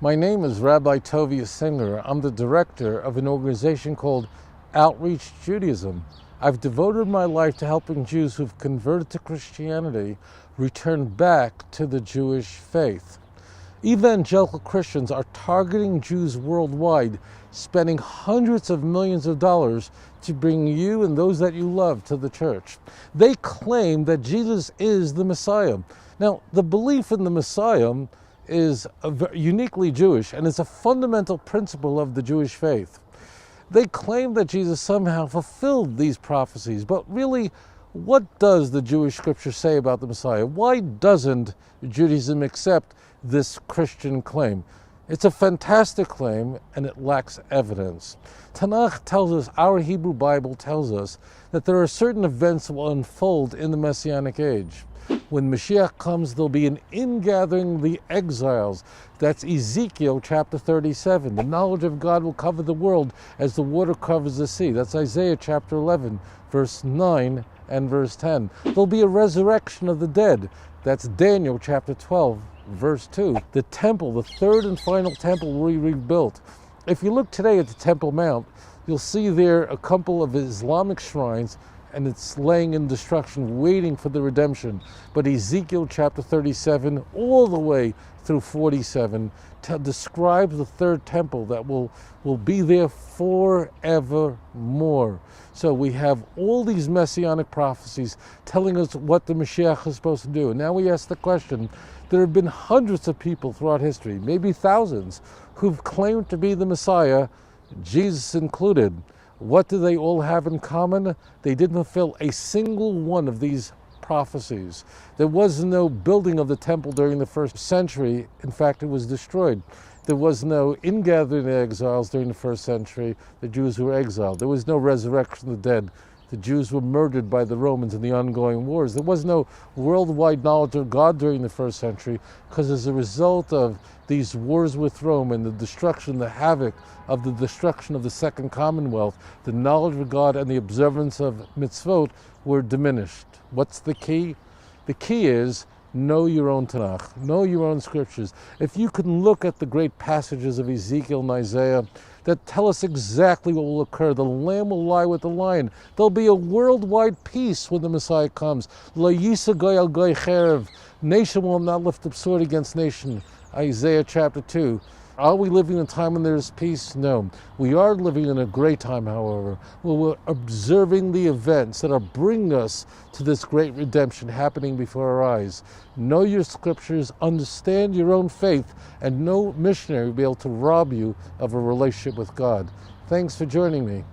My name is Rabbi Tovia Singer. I'm the director of an organization called Outreach Judaism. I've devoted my life to helping Jews who've converted to Christianity return back to the Jewish faith. Evangelical Christians are targeting Jews worldwide, spending hundreds of millions of dollars to bring you and those that you love to the church. They claim that Jesus is the Messiah. Now, the belief in the Messiah is uniquely Jewish, and it's a fundamental principle of the Jewish faith. They claim that Jesus somehow fulfilled these prophecies, but really, what does the Jewish scripture say about the Messiah? Why doesn't Judaism accept this Christian claim? It's a fantastic claim, and it lacks evidence. Tanakh tells us, our Hebrew Bible tells us, that there are certain events that will unfold in the Messianic age. When Mashiach comes, there'll be an ingathering of the exiles. That's Ezekiel chapter 37. The knowledge of God will cover the world as the water covers the sea. That's Isaiah chapter 11, verse 9 and verse 10. There'll be a resurrection of the dead. That's Daniel chapter 12, verse 2. The temple, the third and final temple, will be rebuilt. If you look today at the Temple Mount, you'll see there a couple of Islamic shrines, and it's laying in destruction, waiting for the redemption. But Ezekiel chapter 37, all the way through 47, describes the third temple that will be there forevermore. So we have all these messianic prophecies telling us what the Mashiach is supposed to do. And now we ask the question, there have been hundreds of people throughout history, maybe thousands, who've claimed to be the Messiah, Jesus included. What do they all have in common? They didn't fulfill a single one of these prophecies. There was no building of the temple during the first century. In fact, it was destroyed. There was no ingathering of exiles during the first century, the Jews who were exiled. There was no resurrection of the dead. The Jews were murdered by the Romans in the ongoing wars. There was no worldwide knowledge of God during the first century, because as a result of these wars with Rome and the destruction, the havoc of the destruction of the Second Commonwealth, the knowledge of God and the observance of mitzvot were diminished. What's the key? The key is know your own Tanakh, know your own scriptures. If you can look at the great passages of Ezekiel and Isaiah that tell us exactly what will occur. The lamb will lie with the lion. There'll be a worldwide peace when the Messiah comes. Lo yisa goy al goy cherev. Nation will not lift up sword against nation. Isaiah chapter 2. Are we living in a time when there's peace? No. We are living in a great time, however, where we're observing the events that are bringing us to this great redemption happening before our eyes. Know your scriptures, understand your own faith, and no missionary will be able to rob you of a relationship with God. Thanks for joining me.